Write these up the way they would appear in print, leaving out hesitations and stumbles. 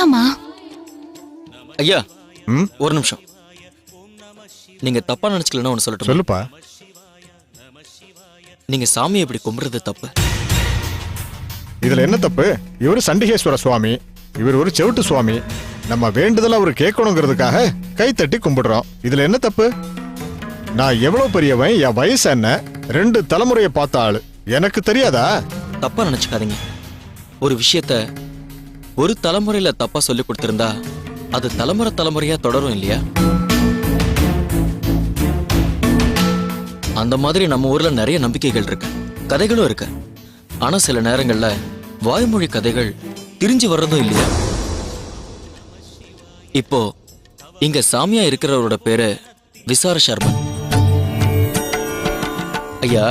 வேண்டாமா? ஐயா ஒரு நிமிஷம். நீங்க தப்பா நினைச்சுக்கலன்னா ஒன்னு சொல்லட்டும். சொல்லுப்பா. நீங்க சாமியை இப்படி கும்பிடுறது தப்பு. இதுல என்ன தப்பு? இவரு சண்டிகேஸ்வர சுவாமி, இவர் ஒரு செவிட்டு சுவாமி. நம்ம வேண்டுதல அவரு கேட்கணுங்கிறதுக்காக கை தட்டி கும்பிடுறோம். இதுல என்ன தப்பு? நான் எவ்வளவு பெரியவன், என் வயசு என்ன, 2 தலைமுறையை பார்த்த ஆளு, எனக்கு தெரியாதா? தப்பா நினைச்சுக்காதீங்க. ஒரு விஷயத்த ஒரு தலைமுறையில தப்பா சொல்லி கொடுத்திருந்தா அது தலைமுறையா தொடரும் இல்லையா? அந்த மாதிரி நம்ம ஊர்ல நிறைய நம்பிக்கைகள் இருக்கு, கதைகளும் இருக்கு. ஆனா சில நேரங்கள்ல வாய்மொழி கதைகள் திரிஞ்சு வர்றதும் இல்லையா? இப்போ இங்க சாமியா இருக்கிறவரோட பேரு விசார சர்மன். ஐயா,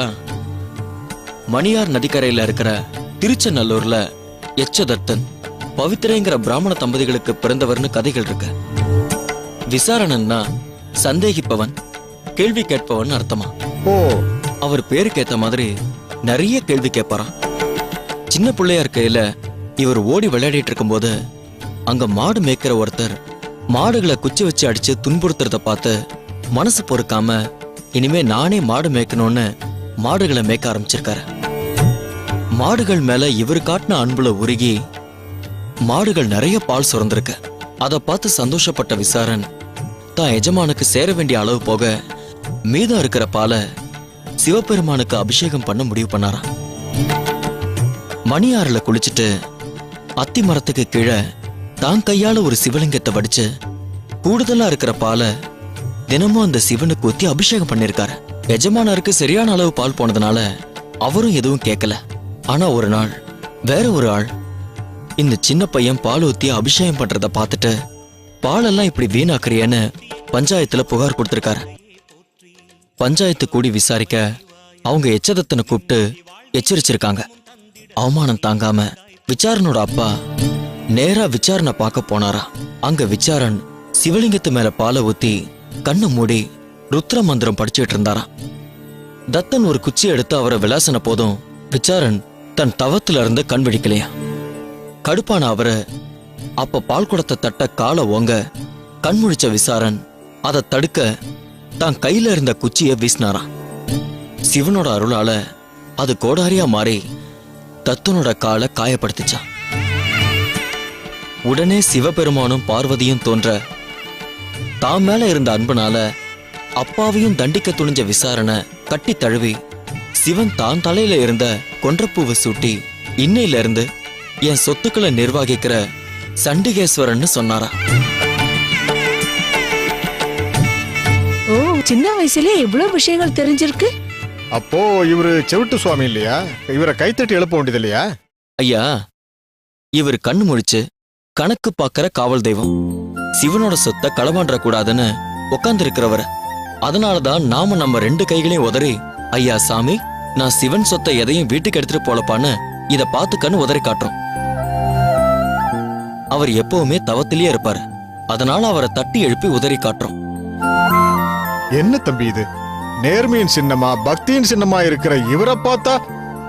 மணியார் நதிக்கரையில இருக்கிற திருச்செநல்லூர்ல எச்சதத்தன் பவித்ரேங்கிற பிராமண தம்பதிகளுக்கு பிறந்தவர்னு கதைகள் இருக்கு. விசாரணன்னா சந்தேகிப்பவன், கேள்வி கேட்பவன் அர்த்தமா. ஓ, அவர் பேருக்கு ஏத்த மாதிரி நிறைய கேள்வி கேட்பாராம். சின்ன பிள்ளையா இருக்கையில இவர் ஓடி விளையாடிட்டு இருக்கும்போது அங்க மாடு மேய்க்கிற ஒருத்தர் மாடுகளை குச்சி வச்சு அடிச்சு துன்புறுத்துறத பார்த்து மனசு பொறுக்காம இனிமே நானே மாடு மேய்க்கணும்னு மாடுகளை மேய்க்க ஆரம்பிச்சிருக்காரு. மாடுகள் மேல இவர் காட்டின அன்புல உருகி மாடுகள் நிறைய பால் சுரந்திருக்கு. அதை பார்த்து சந்தோஷப்பட்ட விசாரன் தான் எஜமானுக்கு சேர வேண்டிய அளவு போக மீதம் இருக்கிற பாலை சிவபெருமானுக்கு அபிஷேகம் பண்ண முடிவு பண்ணாராம். மணியாறுல குளிச்சுட்டு அத்தி மரத்துக்கு கீழே தான் கையால ஒரு சிவலிங்கத்தை வடிச்சு கூடுதலா இருக்கிற பாலை தினமும் அந்த சிவனுக்கு ஊத்தி அபிஷேகம் பண்ணிருக்காரு. எஜமானருக்கு சரியான அளவு பால் போனதுனால அவரும் எதுவும் கேட்கல. ஆனா ஒரு நாள் வேற ஒரு ஆள் இந்த சின்ன பையன் பால் ஊத்தி அபிஷேகம் பண்றத பார்த்துட்டு பாலெல்லாம் இப்படி வீணாக்குறியன்னு பஞ்சாயத்துல புகார் கொடுத்திருக்காரு. பஞ்சாயத்து கூடி விசாரிக்க அவங்க எச்சதத்தனை கூப்பிட்டு எச்சரிச்சிருக்காங்க. அவமானம் தாங்காம விசாரனோட அப்பா நேரா விசாரணை பார்க்க போனாரா. அங்க விசாரன் சிவலிங்கத்து மேல பாலை ஊத்தி கண்ணை மூடி ருத்ர மந்திரம் படிச்சுட்டு இருந்தாராம். தத்தன் ஒரு குச்சி எடுத்து அவரை விளாசன போதும் விசாரன் தன் தவத்துல இருந்து கண் விழிக்கலையா. கடுப்பான அவரு அப்ப பால் குடத்தை தட்ட காலை ஓங்க கண்முழிச்ச விசாரன் அதை தடுக்க தான் கையில இருந்த குச்சியை வீசினாராம். சிவனோட அருளால அது கோடாரியா மாறி தத்தனோட காலை காயப்படுத்திச்சான். உடனே சிவபெருமானும் பார்வதியும் தோன்ற தான் மேல இருந்த அன்புனால அப்பாவையும் தண்டிக்க துணிஞ்ச விசாரணை கட்டி தழுவி சிவன் தான் தலையில இருந்த கொன்றப்பூவை சூட்டி இன்னையில இருந்து என் சொத்துக்களை நிர்வகிக்கிற சண்டிகேஸ்வரன் சொன்னாரா. ஓ, சின்ன வயசுலயே இவ்வளவு விஷயங்கள் தெரிஞ்சிருக்கு. அப்போ இவரு செவிட்டு சுவாமி இல்லையா? இவரை கைத்தட்டி எழுப்ப வேண்டியது இல்லையா? ஐயா, இவர் கண்ணு முழிச்சு கணக்கு பாக்கிற காவல் தெய்வம். சிவனோட சொத்தை களவாண்ட கூடாதுன்னு உட்கார்ந்து இருக்கிறவர். அதனாலதான் நாம நம்ம 2 கைகளையும் உதறி, ஐயா சாமி, நான் சிவன் சொத்தை எதையும் வீட்டுக்கு எடுத்துட்டு போலப்பான்னு இத பார்த்துக்கன்னு உதறி காட்டுறோம். அவர் எப்பவுமே தவத்திலேயே இருப்பாரு. அதனால அவரை தட்டி எழுப்பி உதறி காட்டுறோம். என்ன தம்பி இது? நேர்மையின் சின்னமா பக்தியின் சின்னமா இருக்கிற இவரை பார்த்தா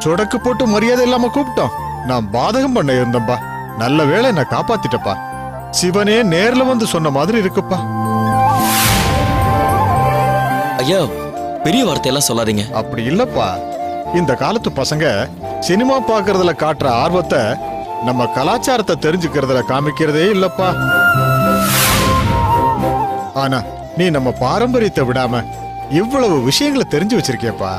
சொடக்கு போட்டு மரியாதை இல்லாம கூப்பிட்டோம். நான் பாதகம் பண்ண இருந்தப்பா, நல்ல வேளை நான் காப்பாத்திட்டப்பா. சிவனே நேர்ல வந்து சொன்ன மாதிரி இருக்குப்பா. ஐயா, பெரிய வார்த்தையெல்லாம் சொல்லாதீங்க. அப்படி இல்லப்பா, இந்த காலத்து பசங்க சினிமா பாக்குறதுல காட்டுற ஆர்வத்தை நம்ம கலாச்சாரத்தை தெரிஞ்சுக்கிறதுல காமிக்கிறதே இல்லப்பா. ஆனா நீ நம்ம பாரம்பரியத்தை விடாம இவ்வளவு விஷயங்களை தெரிஞ்சு வச்சிருக்கியப்பா.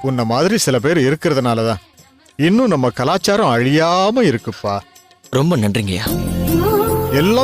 உன்ன மாதிரி சில பேர் இருக்கிறதுனாலதான் இன்னும் நம்ம கலாச்சாரம் அழியாம இருக்குப்பா. ரொம்ப நன்றிங்கய்யா. எல்லாம்